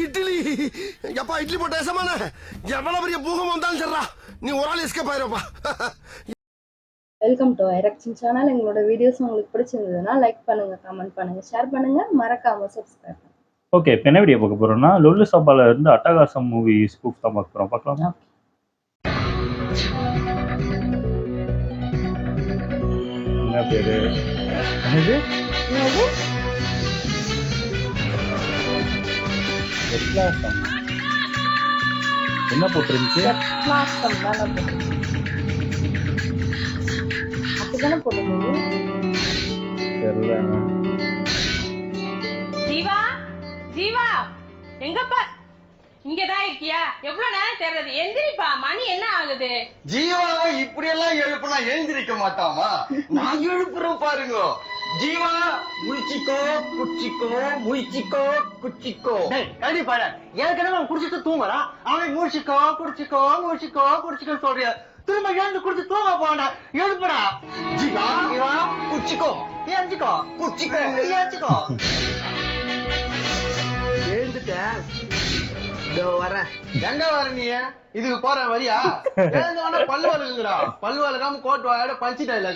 இட்லி எப்பா இட்லி போட்ட ஏசமான எவ்வளவு பெரிய பூகம் வந்தாலும் சரிடா நீ ஒரு ஆள் எஸ்கேப் ஆயிருப்பா. வெல்கம் டு ஐரக்ஷன் சேனல். எங்களோட வீடியோஸ் உங்களுக்கு பிடிச்சிருந்ததுன்னா லைக் பண்ணுங்க, கமெண்ட் பண்ணுங்க, ஷேர் பண்ணுங்க, மறக்காம சப்ஸ்கிரைப் பண்ணுங்க. ஓகே, இப்போ என்ன வீடியோ பார்க்க போறோம்னா லொல்லு சபால இருந்து அட்டகாசம் மூவி ஸ்கூப் தான் பார்க்க போறோம். பார்க்கலாமா? என்ன பேரு? என்னது? எட்லாசம். என்ன போட்டிருந்துச்சு? எட்லாசம் தானே போட்டிருந்துச்சு. அப்படிதானே போட்டிருந்தது. தெரியல. ஜீவா, ஜீவா, எங்கப்பா? இங்கதான் இருக்கியா? எவ்வளவு நேரம் தேடுறது? எந்திரிப்பா, மணி என்ன ஆகுது? ஜீவாவை இப்படி எல்லாம் எழுப்புனா எழுந்திருக்க மாட்டாமா? நான் எழுப்புறோம் பாருங்க. ஜீவா முழிச்சிக்கோ குச்சிக்கோ, முழிச்சிக்கோ குச்சிக்கோ. கண்டி பாரு, ஏற்கனவே அவன் குடிச்சிட்டு தூங்குறான். அவன் முழிச்சிக்கோ குடிச்சிக்கோ முழிச்சிக்கோ குடிச்சிக்கோ சொல்றிய. திரும்ப எழுந்து குடிச்சு தூங்க போன எழுப்புடா. ஜீவா ஜீவா குச்சிக்கோ ஏஞ்சிக்கோ குச்சிக்கோ ஏஞ்சிக்கோ. எழுந்துட்டேன், வரேன். எங்க வர நீ? இதுக்கு போற வரியா? பல்லு வலுக்குறா, பல்லு வலுக்காம கோட் வாயோட பழிச்சிட்டா இல்ல.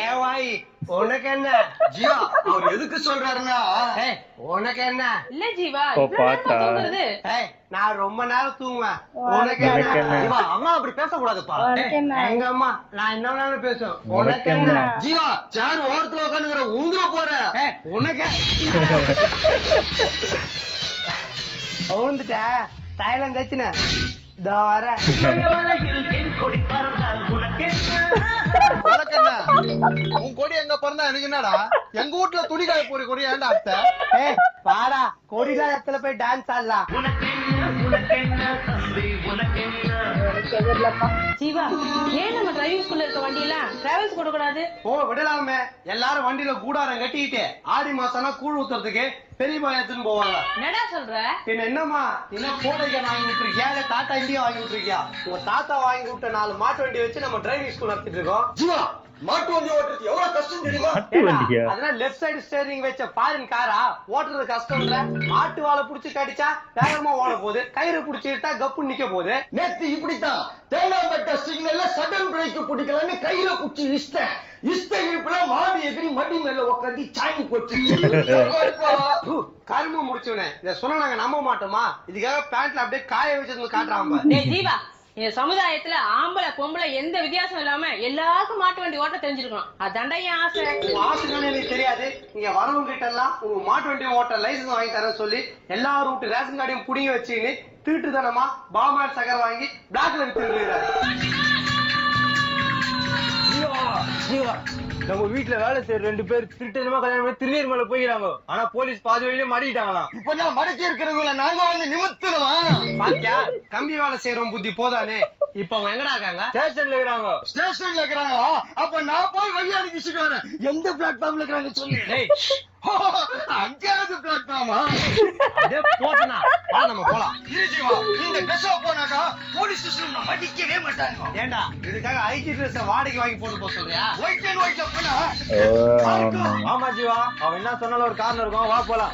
ஏவாய் உனக்கு என்ன? ஜீவா அவர் எதுக்கு சொல்றாருன்னா உனக்கு என்ன இல்ல ஜீவா, நான் ரொம்ப நேரம் தூங்குவேன். உனக்கு என்ன? அம்மா அப்படி பேசக்கூடாதுப்பா. எங்க அம்மா நான் என்ன வேணாலும் பேசுவேன். உனக்கு என்ன? ஜீவா சேர் ஓரத்துல உட்காந்துக்கிற ஊந்துற போற. உனக்கு ஊந்துட்ட தைலம் தச்சுன வர. உன் கொடி எங்க பிறந்தா எனக்கு என்னடா? எங்க வீட்டுல துணி காய போற கொடி ஏன்டா அத்த? பாடா கொடில இடத்துல போய் டான்ஸ் ஆடலாம். ஜீவா, ஏன் நம்ம டிரைவிங் ஸ்கூல்ல இருக்க வண்டி எல்லாம் டிராவல்ஸ் கொடுக்க கூடாது? ஓ விடலாமே. எல்லாரும் வண்டியில கூடாரம் கட்டிக்கிட்டு ஆடி மாசம்னா கூழ் ஊத்துறதுக்கு பெரியமா எடுத்துன்னு போவாங்க. என்னடா சொல்ற? என்னம்மா என்ன கோடைக்கு வாங்கி விட்டுருக்கியா இல்ல தாத்தா இந்தியா வாங்கி விட்டுருக்கியா? உங்க தாத்தா வாங்கி விட்ட 4 மாட்டு வண்டி வச்சு நம்ம டிரைவிங் ஸ்கூல் நடத்திட்டு இருக்கோம். ஜீவா மாட்டு வண்டி ஓட்டுறது எவ்வளவு கஷ்டம் தெரியுமா? அதெல்லாம் லெஃப்ட் சைடு ஸ்டீரிங் வச்ச ஃபாரின் காரா ஓட்டுறது கஷ்டம் இல்ல. மாட்டு வாழை புடிச்சு கடிச்சா வேகமா ஓட போகுது, கயிறு புடிச்சுட்டா கப்பு நிக்க போகுது. நேத்து இப்படித்தான் தேங்காய் பட்ட சிக்னல்ல சடன் பிரேக் பிடிக்கலான்னு கையில புடிச்சு இஷ்டேன். இஷ்ட இழுப்புல மாடு எதிரி மடி மேல உட்காந்து சாங்கி போச்சு. கரும்பு முடிச்சவனே இத சொன்னா நாங்க நம்ப மாட்டோமா? இதுக்காக பேண்ட்ல அப்படியே காய வச்சது காட்டுறாங்க. ஜீவா, என் சமுதாயத்துல ஆம்பளை பொம்பளை எந்த வித்தியாசம் இல்லாம எல்லாருக்கும் மாட்டு வண்டி ஓட்ட தெரிஞ்சிருக்கணும். அதாண்டா என் ஆசை. ஆசைன்னு எனக்கு தெரியாது. நீங்க வரவங்க கிட்ட எல்லாம் உங்க மாட்டு வண்டி ஓட்ட லைசன்ஸ் வாங்கி தர சொல்லி எல்லா ரூட் ரேஷன் கார்டையும் புடிங்கி வச்சுன்னு திருட்டுத்தனமா பாமாட் சகர் வாங்கி பிளாக்ல வித்துருக்காரு. நம்ம வீட்டுல வேலை செய்யற 2 பேர் திருட்டமா கல்யாணம் பண்ணி திருநீர்மலை போயிடாங்க. ஆனா போலீஸ் பாதி வழியில மாட்டிக்கிட்டாங்களாம். இப்ப நான் மடக்கி இருக்கிறவங்கள நாங்க வந்து நிமித்துறோம். பாத்தியா, கம்பி வேலை செய்யறோம் புத்தி போதானே. இப்ப அவங்க எங்கடா இருக்காங்க? ஸ்டேஷன்ல இருக்கிறாங்க. ஸ்டேஷன்ல இருக்கிறாங்களா? அப்ப நான் போய் வழியா நிக்கிட்டு வரேன். எந்த பிளாட்ஃபார்ம்ல இருக்கிறாங்க சொல்லு. அஞ்சாவது பிளாட்ஃபார்மா? அதே போட்டனா நம்ம போலாம். இந்த ட்ரெஸ்ஸா போனாக்கா போலீஸ் ஸ்டேஷன்ல மடிக்கவே மாட்டாங்க. ஏண்டா இதுக்காக ஐடி ட்ரெஸ் வாடகை வாங்கி போட்டு போக சொல்றியா? ஒயிட் அண்ட் ஒயிட் போனா ஆமா ஜீவா, அவன் என்ன சொன்னாலும் ஒரு காரணம் இருக்கும். வா போலாம்.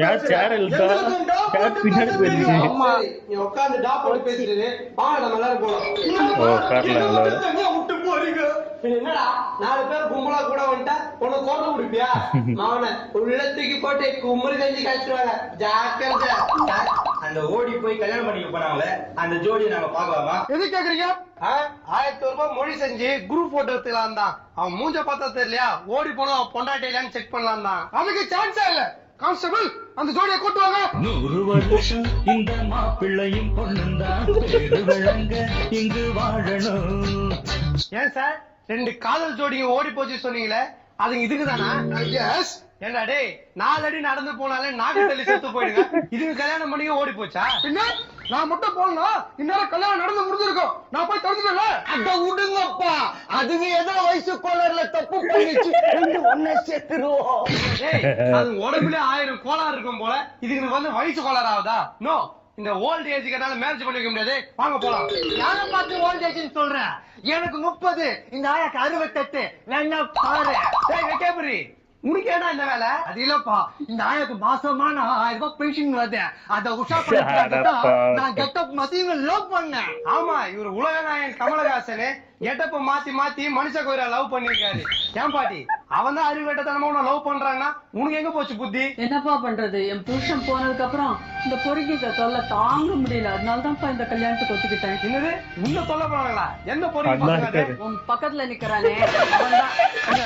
யார் சேனல் தான் கேட் பின்னாடி போயிருக்கு. நீ உட்கார்ந்து டாப் பேசிட்டு வாங்க நம்ம எல்லாரும் போலாம். ஓ கார்ல விட்டு போறீங்க. என்னடா 4 பேர் கும்பலா கூட வந்துட்டா உன்னை கொண்டு விடுப்பியா? அவனை உள்ளத்துக்கு போட்டு கும்பல் கஞ்சி காய்ச்சுவாங்க. ஜாக்கிரதை. அந்த ஓடி போய் கல்யாணம் பண்ணிக்க போனாங்களே அந்த ஜோடியை நாங்க பாக்கலாமா? எது கேக்குறீங்க? 1000 ரூபாய் மொழி செஞ்சு குரூப் போட்டோ எடுத்துக்கலாம் தான். அவன் மூஞ்ச பார்த்தா தெரியலையா? ஓடி போனா பொண்டாட்டி இல்லையான்னு செக் பண்ணலாம் தான். அதுக்கு சான்ஸே இல்ல. கான்ஸ்டபிள் அந்த ஜோடியை கூட்டு வாங்க. 100 வருஷம் இந்த மாப்பிள்ளையும் பொண்ணுந்தான் விளங்க இங்கு வாழணும். ஏன் சார் 2 காதல் ஜோடிங்க ஓடி போச்சு சொன்னீங்களே, அது இதுக்குதானா? எஸ், ஏண்டா டேய் 4 அடி நடந்து போனாலே நாக்கு தள்ளி செத்து போயிடுங்க. இதுக்கு கல்யாணம் பண்ணி ஓடி போச்சா? என்ன நான் மட்டும் போனா இந்நேரம் கல்யாணம் நடந்து முடிஞ்சிருக்கும். நான் போய் தடுத்துட்டேன்ல. அட விடுங்கப்பா, அதுங்க ஏதோ வயசு கோளாறுல தப்பு பண்ணிச்சு, ஒன்ன சேர்த்துருவோம். டேய் அது உடம்புல 1000 கோளாறு இருக்கும் போல, இதுக்கு வந்து வயசு கோளாறு ஆகுதா? நோ, இந்த ஓல்ட் ஏஜ்க்குனால மேரேஜ் பண்ணி வைக்க முடியாது. வாங்க போலாம். யார பார்த்து ஓல்ட் ஏஜ்னு சொல்றேன்? எனக்கு 30, இந்த ஆயாக்கு 68. வேணா பாரு. டேய் வெக்கேபுரி, உனக்கு ஏடா இந்த வேலை? அது இல்லப்பா, இந்த ஆயாக்கு மாசமா நான் 1000 ரூபாய் பென்ஷன் வருது. அத உஷா பண்ணிட்டு நான் கெட்டப் மதியங்க லவ் பண்ணேன். ஆமா, இவர் உலக நாயகன் கமலஹாசன் கெட்டப்ப மாத்தி மாத்தி மனுஷ கோயில லவ் பண்ணிருக்காரு. ஏன் பாட்டி, அவன் தான் அறிவுட்டத்தனமா உன்னை லவ் பண்றாங்கன்னா உனக்கு எங்க போச்சு புத்தி? என்னப்பா பண்றது, என் புருஷன் போனதுக்கு அப்புறம் இந்த பொறுக்கிட்ட தொல்லை தாங்க முடியல. அதனாலதான்ப்பா இந்த கல்யாணத்துக்கு ஒத்துக்கிட்டேன். என்னது உன்ன சொல்ல போறாங்களா? என்ன பொறுக்கி? உன் பக்கத்துல நிக்கிறானே அவன்தான்.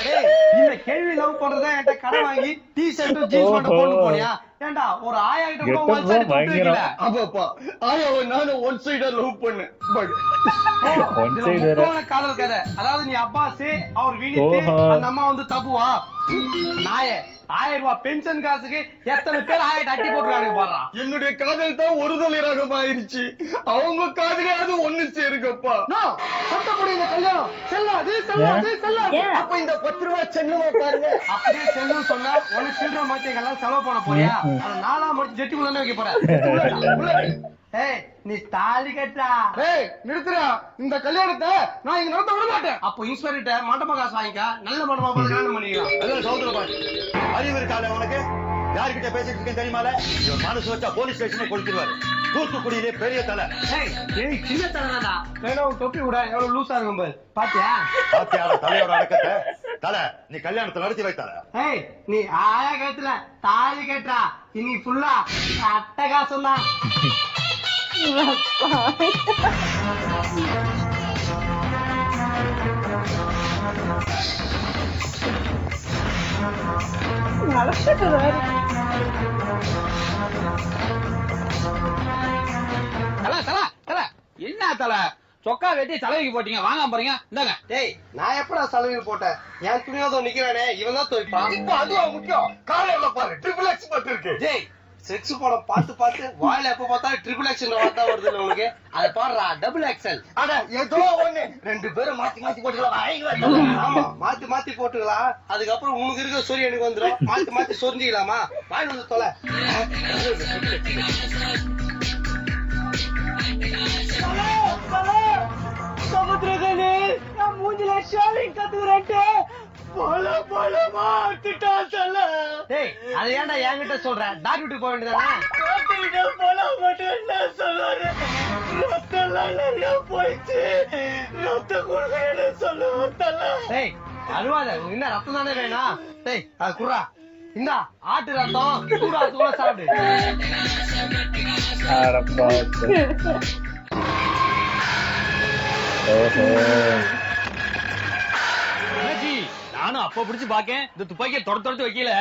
டேய், இந்த கேள்வி லவ் பண்றதா என்கிட்ட கடை வாங்கி டீ ஷர்ட் ஜீன்ஸ் பேண்ட் போட்டு போனியா? ஏண்டா ஒரு ஆயா கிட்ட கூட ஒன் சைடு போட்டுக்கல. அப்பா ஆயாவை நானும் ஒன் சைடா லவ் பண்ணேன். பட் காதல் கதை. அதாவது நீ அப்பாஸ், அவர் வீணிட்டு, அந்த அம்மா வந்து தப்புவா. நாய 1000 ரூபாய் பென்ஷன் காசுக்கு எத்தனை பேர் ஆயிட்டு அட்டி போட்டுருக்காங்க பாரு. என்னுடைய காதல் தான் ஒருதலை ரகமாயிருச்சு. அவங்க காதலையாவது ஒண்ணு சேருங்கப்பா. சட்டப்படி இந்த கல்யாணம் செல்லாது செல்லாது செல்லாது. அப்ப இந்த 10 ரூபாய் செல்லுமா பாருங்க. அப்படியே செல்லும் சொன்னா ஒண்ணு சில்லற மாத்தியெல்லாம் செலவு பண்ண போறியா? அதை 4ஆம் முடிச்சு ஜெட்டிக்குள்ள வைக்க போற. ஏய் நீ தாலி கட்டா. ஏய் நிறுத்துறா, இந்த கல்யாணத்தை நான் இங்க நடத்த விட மாட்டேன். அப்போ இன்ஸ்பெக்டர் மண்டப காசு வாங்கிக்க, நல்ல மண்டபமா பார்த்து கல்யாணம் பண்ணிக்கலாம். அதான் சௌந்தர பாண்டி, அறிவு இருக்காது உனக்கு? யாருக்கிட்ட பேசிட்டு இருக்கேன் தெரியுமால? இவன் மனசு வச்சா போலீஸ் ஸ்டேஷனே கொடுத்துருவாரு. தூத்துக்குடியிலே பெரிய தலை. ஏய் சின்ன தலைதான்டா. வேணா ஒரு தொப்பி விட, எவ்வளவு லூசா இருக்கும் பாரு. பாத்தியா பாத்தியார தலையோட அடக்கத்தை? தலை, நீ கல்யாணத்தை நடத்தி வைத்தால. ஏய் நீ ஆயா கழுத்துல தாலி கட்டா, இனி ஃபுல்லா அட்டகாசம் தான். என்ன தலை சொக்கா வெட்டி தலைவிக்கு போட்டீங்க, வாங்க போறீங்க? இந்தாங்க. டேய் நான் எப்படா சலவையில் போட்டேன்? என் துணியாதோ நிக்கிறானே, இவன் தான் துவைப்பான். இப்ப அதுவா முக்கியம்? காலையில பாரு ட்ரிபிள் எக்ஸ் பட்டு இருக்கு. டேய் செக்ஸ் படம் பார்த்து பார்த்து வாயில எப்ப பார்த்தாலும் ட்ரிபிள் எக்ஸல் வார்த்தா வருது உனக்கு. அதை பாடுறா டபுள் எக்ஸல். அட ஏதோ ஒண்ணு, 2 பேரும் மாத்தி மாத்தி போட்டுக்கலாம். ஆமா மாத்தி மாத்தி போட்டுக்கலாம். அதுக்கப்புறம் உனக்கு இருக்க சொறி எனக்கு வந்துடும். மாத்தி மாத்தி சொரிஞ்சிக்கலாமா? வாயில் வந்து தொலை. சமுத்திரகனே, நான் மூஞ்சில ஷேவிங் கத்துறேன்ட்டு போல போலமா திட்டா சொல்ல. டேய் அது ஏன்டா என்கிட்ட சொல்ற? டாக்டர் போக வேண்டியதானே? போல மட்டும் என்ன சொல்லுவாரு? ரத்தம் நிறைய போயிடுச்சு, ரத்த கொடுக்க சொல்லுவாங்க. டேய் அழுவாத, உனக்கு என்ன ரத்தம் தானே வேணும்? டேய் அது குர்ரா, இந்தா ஆட்டு ரத்தம் சூடா சூடா சாப்பிடு. நானும் அப்ப பிடிச்சு பாக்கேன், இந்த துப்பாக்கியை தொடர்ந்து வைக்கல.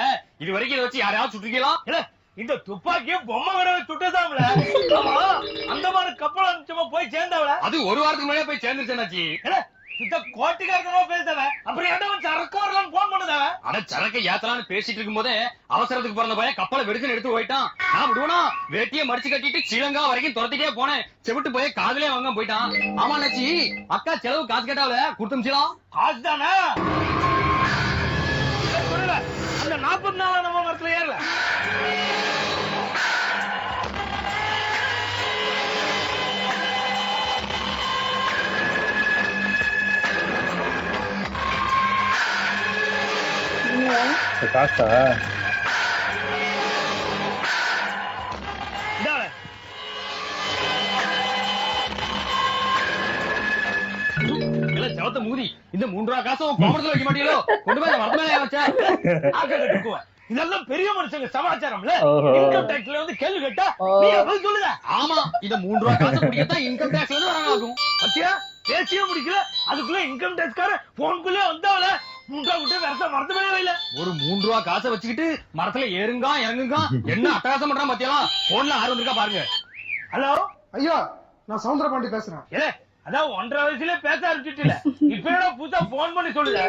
இது வரைக்கும் இதை வச்சு யாரையாவது சுட்டுக்கலாம்? இல்ல இந்த துப்பாக்கிய பொம்மை கடை சுட்டதாம்ல. அந்த மாதிரி கப்பல் அனுப்பிச்சமா போய் சேர்ந்தவள. அது ஒரு வாரத்துக்கு முன்னாடியே போய் சேர்ந்துருச்சாச்சி. இந்த கோட்டிக்காரமா பேசுதவ அப்புறம் என்ன சரக்கு வரலாம் போன் பண்ணுதவ. ஆனா சரக்கை ஏத்தலான்னு பேசிட்டு இருக்கும் போதே அவசரத்துக்கு பிறந்த பையன் கப்பலை வெடிச்சுன்னு எடுத்து போயிட்டான். நான் விடுவனா வேட்டியை மடிச்சு கட்டிட்டு ஸ்ரீலங்கா வரைக்கும் துரத்திட்டே போனேன். செவிட்டு போய் காதலே வாங்க போயிட்டான். ஆமா நச்சி, அக்கா செலவு காசு கேட்டாவல கொடுத்துச்சலாம். காசு தானே அந்த 44 நம்ம மரத்துல ஏறல. காசா செவத்த மூதி, இந்த 3 ரூபா காசும் கோமரத்துல வைக்க மாட்டீங்களோ? கொண்டு போய் மரத்துல வச்சா இதெல்லாம் பெரிய மனுஷங்க சமாச்சாரம்ல. இன்கம் டாக்ஸ்ல வந்து கேள்வி கேட்டா நீ பதில் சொல்லுங்க. ஆமா, இந்த 3 ரூபா காசு முடிக்கத்தான் இன்கம் டாக்ஸ்ல இருந்து வராங்க ஆகும். பத்தியா பேசியே முடிக்கல, அதுக்குள்ள இன்கம் டாக்ஸ்கார போன்குள்ளே வந்தாவல. 3 ரூபா விட்டு வேற மரத்து மேலே இல்ல. ஒரு 3 ரூபா காசை வச்சுக்கிட்டு மரத்துல ஏறுங்க இறங்குங்க என்ன அட்டகாசம் பண்றான் பாத்தியா? போன்ல 6 வந்திருக்கா பாருங்க. ஹலோ ஐயா, நான் சவுந்தர பாண்டி பேசுறேன். ஏ அதான் 1.5 வயசுல பேச ஆரம்பிச்சுட்டு இப்ப என்ன புதுசா போன் பண்ணி சொல்லுங்க.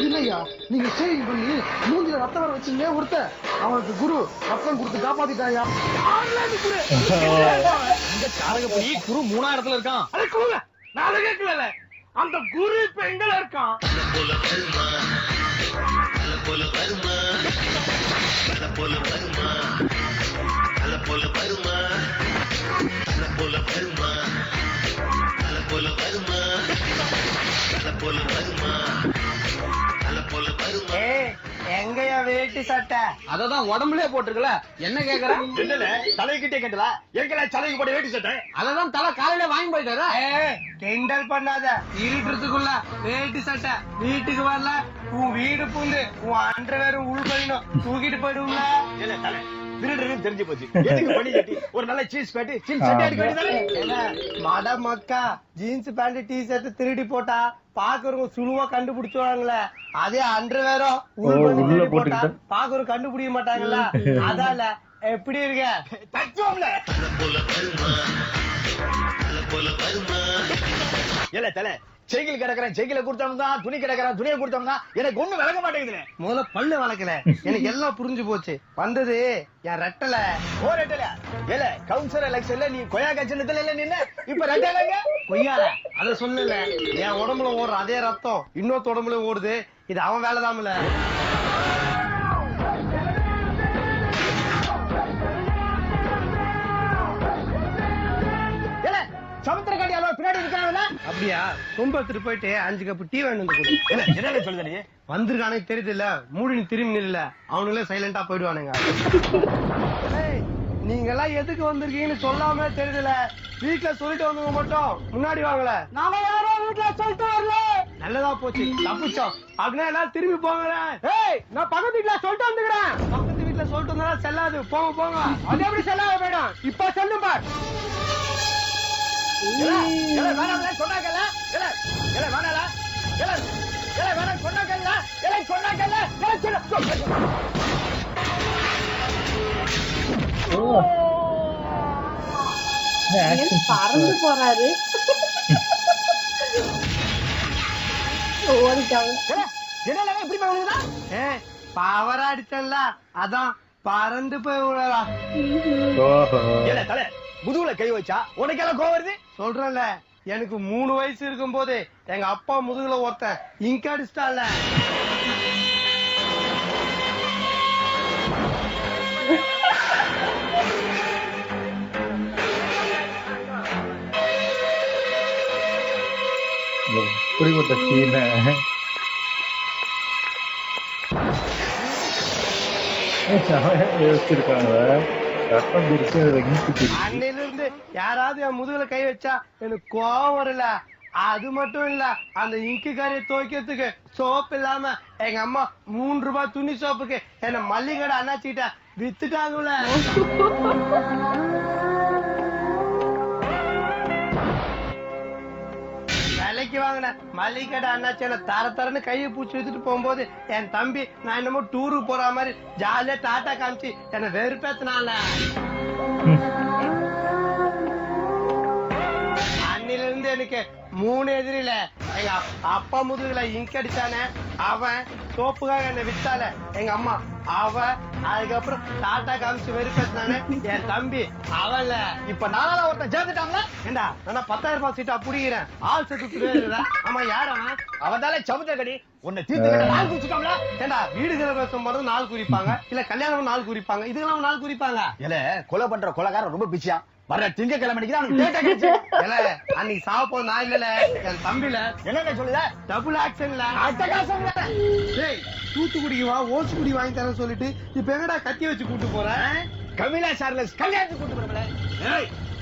இல்லையா நீங்க சேவிங் பண்ணி மூஞ்சில ரத்தம் வர வச்சீங்க ஒருத்தன் அவனுக்கு குரு ரத்தம் கொடுத்து காப்பாத்திட்டாயா. இந்த காரகப்படி குரு 3ஆயிரத்துல இருக்கான். அதை கொடுங்க, நான் அதை கேட்கல. அந்த குரு இப்ப எங்கல இருக்கான்? எங்கயா வேட்டி சட்டை? அததான் உடம்புலயே போட்டுருக்கல, என்ன கேக்குற? இல்ல தலைகிட்டே கேட்டல, எங்கல தலைக்கு போட்டு வேட்டி சட்டை? அததான் தலை காலையில வாங்கி போயிட்டாரா? கிண்டல் பண்ணாத, இருட்டுறதுக்குள்ள வேட்டி சட்டை வீட்டுக்கு வரல உன் வீடு பூந்து உன் அண்டர்வேர் உள்பயணும் தூக்கிட்டு போயிடும்ல. இல்ல தலை திருடுன்னு தெரிஞ்சு போச்சு. எதுக்கு பண்ணி கட்டி ஒரு நல்ல சீஸ் பேண்ட் சீஸ் சட்டை அடிக்க வேண்டியதானே? மட மக்கா ஜீன்ஸ் பேண்ட் டி ஷர்ட் திருடி போட்டா பாக்குறவங்க சுழுவா கண்டுபிடிச்சுவாங்களே, அதே அண்டர்வேரும் உள்ள போட்டா பாக்குறவங்க கண்டுபிடிக்க மாட்டாங்கல்ல. அதால எப்படி இருக்க தச்சுவோம்ல. இல்ல தலை சைக்கிள் கிடக்குறேன் சைக்கிளை கொடுத்தவங்க தான், துணி கிடக்குறேன் துணியை கொடுத்தவங்க தான், எனக்கு ஒண்ணு விளக்க மாட்டேங்குது. முதல்ல பல்லு வளர்க்கல, எனக்கு எல்லாம் புரிஞ்சு போச்சு. வந்தது என் ரெட்டல. ஓ ரெட்டல ஏல கவுன்சிலர் எலெக்ஷன்ல நீ கொய்யா கட்சினத்துல இல்ல நின்னு இப்ப ரெட்டலங்க கொய்யால அத சொல்லல. என் உடம்புல ஓடுற அதே ரத்தம் இன்னொரு உடம்புல ஓடுது. இது அவன் வேலைதான்ல. சமுத்திரக்காடி அளவு பின்னாடி இருக்கிறாங்கல்ல. அப்படியா? ரொம்ப எடுத்துட்டு போயிட்டு 5 கப் டீ வேணும் கொடு. என்ன சொல்லுத நீ? வந்திருக்கானே தெரியுது இல்ல, மூடி திரும்பி நில்ல, அவனுங்களே சைலண்டா போயிடுவானுங்க. நீங்க எல்லாம் எதுக்கு வந்திருக்கீங்கன்னு சொல்லாம தெரியுதுல. வீட்டுல சொல்லிட்டு வந்தவங்க மட்டும் முன்னாடி வாங்கல. நாம யாரோ வீட்டுல சொல்லிட்டு வரல. நல்லதா போச்சு, தப்பிச்சோம். அப்படின்னா எல்லாம் திரும்பி போங்கல. ஏய் நான் பக்கத்து வீட்டுல சொல்லிட்டு வந்துக்கிறேன். பக்கத்து வீட்டுல சொல்லிட்டு வந்தா செல்லாது, போங்க போங்க. அது எப்படி செல்லாத போயிடும்? இப்ப செல்லு பார். சொன்னாக்கல்ல வேணால வேணாம் சொன்னாக்கல்ல சொன்னாக்கல்ல. பறந்து போறாரு. ஓடிட்டாங்க. எப்படி பண்ணுவா? பவரா அடிச்சல, அதான் பறந்து போய் விழலா. தலை முதுகுல கை வச்சா உனக்கு எல்லாம் கோவம் வருது? சொல்றேன்ல, எனக்கு 3 வயசு இருக்கும் போது எங்க அப்பா முதுகுல ஒருத்தன் இங்க அடிச்சிட்டால. இப்படிப்பட்ட சீனை யோசிச்சிருக்காங்க. ரத்தம் பிரிச்சு அன்னையில இருந்து யாராவது என் முதுகுல கை வச்சா எனக்கு கோவம் வரல. அது மட்டும் இல்ல, அந்த இங்கு காரியை துவைக்கிறதுக்கு சோப்பு இல்லாம எங்க அம்மா 3 ரூபாய் துணி சோப்புக்கு என்ன மல்லிகடை அண்ணாச்சிட்ட வித்துட்டாங்கல்ல. விலைக்கு வாங்கின மல்லிகடை அண்ணாச்சியில தரன்னு கையை பூச்சி வச்சுட்டு போகும்போது என் தம்பி நான் என்னமோ டூருக்கு போற மாதிரி ஜாலியா டாட்டா காமிச்சு என்ன வெறுப்பேத்தினால. அன்னில இருந்து எனக்கு 3 எதிரில. எங்க அப்பா முதுகுல இங்க் அடிச்சானே அவன், சோப்புக்காக என்ன வித்தால எங்க அம்மா அவன், அதுக்கப்புறம் டாட்டா காமிச்சு வெறுப்பேத்தினானே என் தம்பி அவன்ல. இப்ப நாளால ஒருத்தன் சேர்ந்துட்டாங்களா? ஏண்டா நான் 10,000 ரூபாய் சீட்டா புடிக்கிறேன், ஆள் செத்து. ஆமா யார் அவன்? அவன் தானே சமுத்திரக்கடி. உன்னை தீர்த்து நாள் குடிச்சுட்டோம்ல. ஏண்டா வீடு கிரகம் மட்டும் நாள் குறிப்பாங்க, இல்ல கல்யாணம் நாள் குறிப்பாங்க, இதுக்கெல்லாம் நாள் குறிப்பாங்க. இல்ல கொலை பண்ற கொலைகாரன் ரொம்ப பிச்சியா. வர்ற திங்கக்கிழமைக்கு தான் அவனுக்கு அன்னைக்கு சாப்போ நான் இல்லல, என் தம்பில. என்ன சொல்லுத? டபுள் ஆக்ஷன்ல அட்டகாசம். தூத்துக்குடிக்கு வா, ஓசுக்குடி வாங்கி தரேன் சொல்லிட்டு இப்ப எங்கடா கத்தி வச்சு கூட்டு போறேன்? கமிலா சார்லஸ் கல்யாணத்துக்கு கூட்டு போறேன்.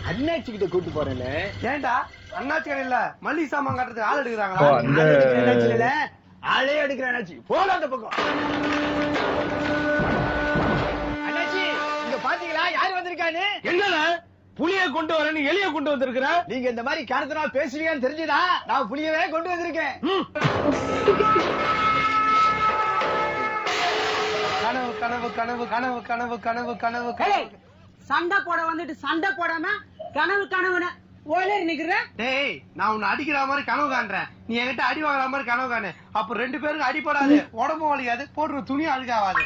அண்ணாச்சி கிட்ட கூட்டு போறேன். ஏண்டா அண்ணாச்சி கடையில மல்லிகை சாமான் கட்டுறதுக்கு ஆள் எடுக்கிறாங்களா? ஆளே எடுக்கிற அண்ணாச்சி போல அந்த பக்கம். அண்ணாச்சி இங்க பாத்தீங்களா யாரு வந்திருக்கான்னு? என்ன புளிய கொண்டு வரேன்னு எலிய கொண்டு வந்திருக்கிற? நீங்க இந்த மாதிரி காரணத்தினா பேசுவீங்கன்னு தெரிஞ்சுதா நான் புளியவே கொண்டு வந்திருக்கேன். கனவு கனவு கனவு கனவு கனவு கனவு கனவு கனவு. சண்டை போட வந்துட்டு சண்டை போடாம கனவு கனவுன ஓலே நிக்கிற டேய் நான் உன்னை அடிக்கிற மாதிரி கனவு காண்றேன், நீ என்கிட்ட அடி வாங்குற மாதிரி கனவு காணு. அப்ப 2 பேருக்கு அடிபடாது, உடம்பு வலிக்காது, போடுற துணி அழுகாவாது.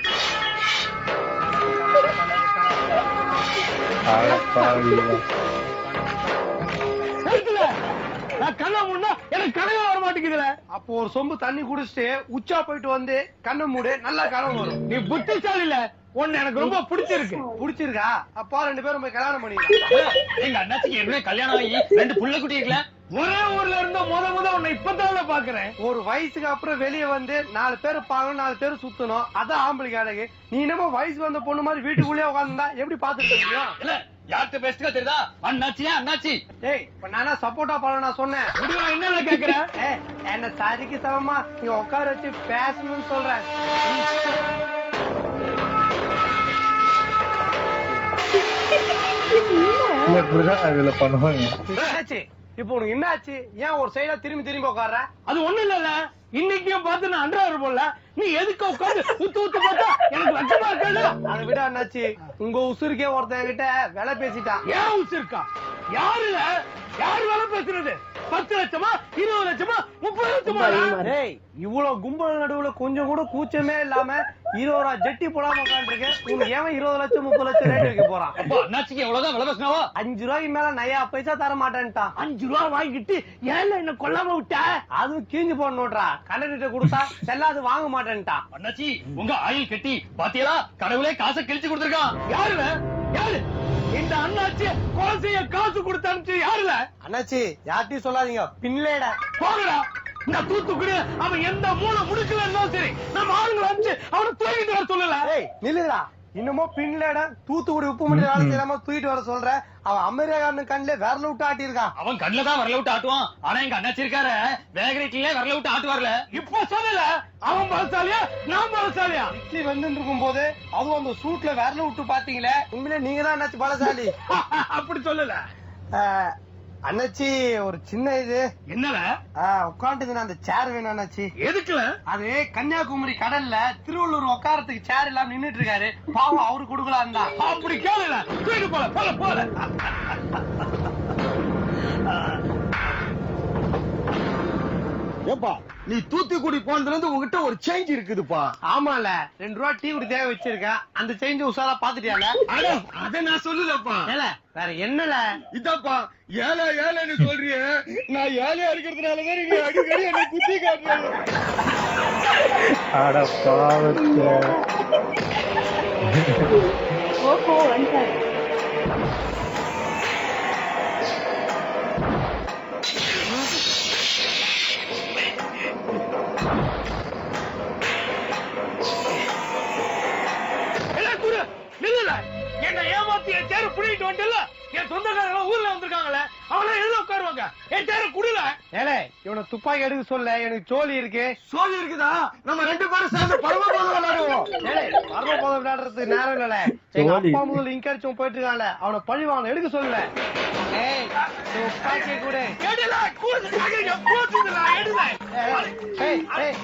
நான் கண்ணை மூடனா எனக்கு கனவே வர மாட்டேங்குதுல. அப்போ ஒரு சொம்பு தண்ணி குடிச்சிட்டு உச்சா போயிட்டு வந்து கண்ணை மூடு, நல்லா கனவு வரும். நீ புத்திசாலி இல்ல, உன்னை எனக்கு ரொம்ப பிடிச்சிருக்கு. பிடிச்சிருக்கா? அப்பா 2 பேரும் போய் கல்யாணம் பண்ணிக்கலாம். எங்க அண்ணாச்சிக்கு ஏற்கனவே கல்யாணம் ஆகி 2 புள்ள குட்டி இருக்கல. ஒரே ஊர்ல இருந்த முத உன்னை இப்பதான் பாக்குறேன். ஒரு வயசுக்கு அப்புறம் வெளியே வந்து 4 பேர் பாக்கணும், 4 பேர் சுத்தணும், அதான் ஆம்பளைக்கு அழகு. நீ என்னமோ வயசு வந்த பொண்ணு மாதிரி வீட்டுக்குள்ளேயே உட்காந்துருந்தா எப்படி பாத்துட்டு முடியும்? இல்ல யார்கிட்ட பேசுறா தெரியுதா? அண்ணாச்சியா அண்ணாச்சி. டேய் இப்ப நானா சப்போர்ட்டா பண்ண நான் சொன்னேன். முடிவா என்ன கேக்குறேன்? என்ன சரிக்கு சமமா நீ உட்கார வச்சு பேசணும்னு சொல்றேன். அதுல பண்ணுவாங்க. என்னாச்சு இப்போ உனக்கு? என்னாச்சு? ஏன் ஒரு சைடா திரும்பி உட்கார்ற? அது ஒண்ணு இல்ல, இன்னைக்கும் பார்த்து நான் அன்றாறு போல நீ எதுக்கு உட்காந்து ஊத்து பார்த்தா எனக்கு லட்சமா இருக்காது. அதை விட என்னாச்சு, உங்க உசுருக்கே ஒருத்தன் கிட்ட விலை பேசிட்டான். ஏன் உசுருக்கா? யாருல யாரு வேலை பேசுறது? 10 லட்சமா 20 லட்சமா 30 லட்சமா? டேய் இவ்வளவு கும்பல் நடுவுல கொஞ்சம் கூட கூச்சமே இல்லாம 20 ரூபா ஜெட்டி போடாம உட்காந்துருக்கு. உனக்கு ஏன் 20 லட்சம் 30 லட்சம் ரேட் வைக்க போறான்? அண்ணாச்சிக்கு எவ்வளவுதான் விலை பேசினாவோ 5 ரூபாய்க்கு மேல நயா பைசா தர மாட்டேன்ட்டான். 5 ரூபா வாங்கிட்டு ஏன்ல என்ன கொல்லாம விட்ட? அதுவும் கீஞ்சு போடணும்ன்றா. கண்டக்டர் கொடுத்தா செல்லாது வாங்க மாட்டேன்ட்டான். அண்ணாச்சி உங்க ஆயில் கட்டி பாத்தியலா? கடவுளே காசை கிழிச்சு கொடுத்திருக்கான். யாருல யாரு இந்த அண்ணாச்சி கொலை செய்ய காசு கொடுத்து அனுப்பிச்சு? யாருல? அண்ணாச்சி யார்ட்டையும் சொல்லாதீங்க, பின்லேட போகடா. நான் தூத்துக்குடி அவன் எந்த மூளை முடிக்கலன்னா சரி, நம்ம ஆளுங்களை அனுப்பிச்சு அவனை தூக்கிட்டு வர சொல்லல. ஏய் நில்லுடா, இன்னமும் பின்லேட தூத்துக்குடி உப்பு மணி வேலை செய்யாம தூக்கிட்டு வர சொல்ற. அவன் அமெரிக்காரன் கண்ணுல விரல விட்டு ஆட்டியிருக்கான். அவன் கண்ணுல தான் வரல விட்டு ஆட்டுவான். ஆனா எங்க அண்ணாச்சி இருக்காரு வேகரேட்டிலே வரல விட்டு ஆட்டுவார்ல. இப்ப சொல்லல அவன் பலசாலியா நான் பலசாலியா? இட்லி வந்து இருக்கும் போது அதுவும் அந்த சூட்ல விரல விட்டு பாத்தீங்களே, உண்மையிலே நீங்க தான் அண்ணாச்சி பலசாலி. அப்படி சொல்லல அண்ணாச்சி. ஒரு சின்ன இது என்னல உட்காந்துக்கு அந்த சேர் வேணும் அண்ணாச்சி. எதுக்குல? அது கன்னியாகுமரி கடல்ல திருவள்ளூர் உட்காரத்துக்கு சேர் இல்லாம நின்னுட்டு இருக்காரு, பாவம் அவரு கொடுக்கலாம் தான். அப்படி கேளல தூக்கிட்டு போல போல போல. ஏப்பா நீ தூத்துக்குடி போனதுல இருந்து உங்ககிட்ட ஒரு சேஞ்ச் இருக்குதுப்பா. ஆமால 2 ரூபா டீ குடி தேவை வச்சிருக்கேன், அந்த சேஞ்ச் உசாரா பாத்துட்டியால? அத நான் சொல்லலப்பா. வேற என்னல? இதப்பா ஏழை ஏழைன்னு சொல்றிய, நான் ஏழையா இருக்கிறதுனாலதான் நீங்க அடிக்கடி என்ன குத்தி காட்டுறீங்க. அட பாவத்தை. ஓஹோ வந்துட்டாரு. என்ன ஏமாத்தி என் சேர புடிக்கிட்டு வந்துட்டல. என் சொந்தக்காரங்க ஊர்ல வந்திருக்காங்களே, அவங்கள எதுல உட்காருவாங்க? என் சேர குடுல. ஏலே இவனை துப்பாக்கி எடுக்க சொல்ல, எனக்கு சோழி இருக்கு. சோழி இருக்குதா? நம்ம 2 பேரும் சேர்ந்து பரமபதம் விளையாடுவோம். ஏலே பரமபதம் விளையாடுறதுக்கு நேரம் இல்லல. எங்க அப்பா முதல்ல இங்க அடிச்சவன் போயிட்டு இருக்கான்ல, அவனை பழி வாங்க எடுக்க சொல்லல. ஏய் துப்பாக்கி கூட எடுல கூடு சாகங்க போட்டுடா எடுல. ஏய் ஏய்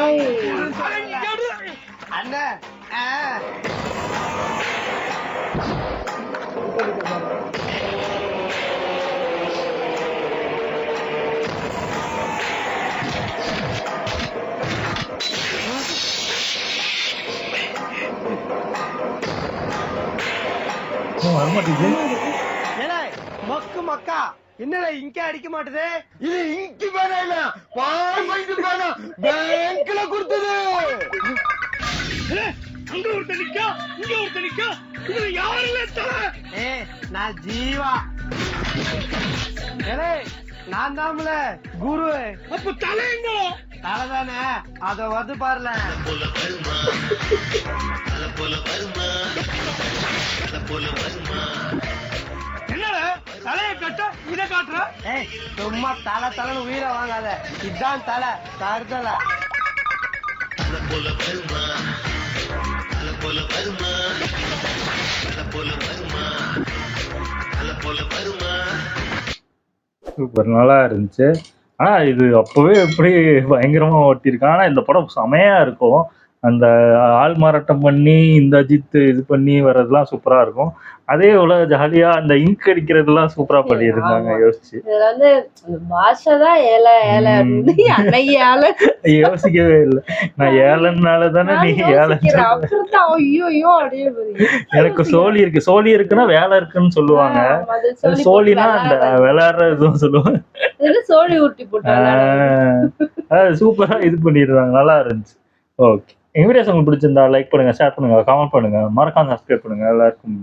ஏய் அண்ணா வரமாட்டேங்குது. மக்கு மக்கா என்னல இங்க அடிக்க மாட்டுது? இது இங்கு வேணா இல்ல, பாயிண்ட் வேணா பேங்க்ல கொடுத்தது. அங்க ஒருத்த நிக்கா, இங்க ஒருத்த நிக்கா, இது யாருல தல? நான் ஜீவா. ஏலே நான் தான்ல குரு. அப்ப தலை எங்க? தலைதானே, அத வந்து பாருல. என்னல தலைய கட்ட இத காட்டுற? சும்மா தலைன்னு உயிரை வாங்காத, இதுதான் தலை தருதல. சூப்பர் நல்லா இருந்துச்சு. ஆனா இது அப்பவே எப்படி பயங்கரமா ஓட்டியிருக்கான். ஆனா இந்த படம் செமையா இருக்கும். அந்த ஆள் மாறாட்டம் பண்ணி இந்த அஜித் இது பண்ணி வர்றதுலாம் சூப்பரா இருக்கும். அதே எவ்வளவு ஜாலியா அந்த இங்க் அடிக்கிறதுலாம் சூப்பரா பண்ணியிருந்தாங்க யோசிச்சு. இதுல வந்து அந்த பாஷை தான் ஏழை ஏழை அப்படின்னு அன்னைக்கு ஏழை யோசிக்கவே இல்லை. நான் ஏழனால தானே நீ ஏழை. அப்புறம் தான் ஐயோ ஐயோ அப்படியே எனக்கு சோழி இருக்கு, சோழி இருக்குன்னா வேலை இருக்குன்னு சொல்லுவாங்க. அது சோழினா அந்த விளையாடுற இதுவும் சொல்லுவாங்க. சோழி ஊட்டி போட்டாங்க. சூப்பரா இது பண்ணிடுறாங்க, நல்லா இருந்துச்சு. ஓகே, எங்க வீடியோஸ் உங்களுக்கு பிடிச்சிருந்தா லைக் பண்ணுங்க, ஷேர் பண்ணுங்க, கமெண்ட் பண்ணுங்க, மறக்காம சப்ஸ்கிரைப் பண்ணுங்க. எல்லாருக்கும்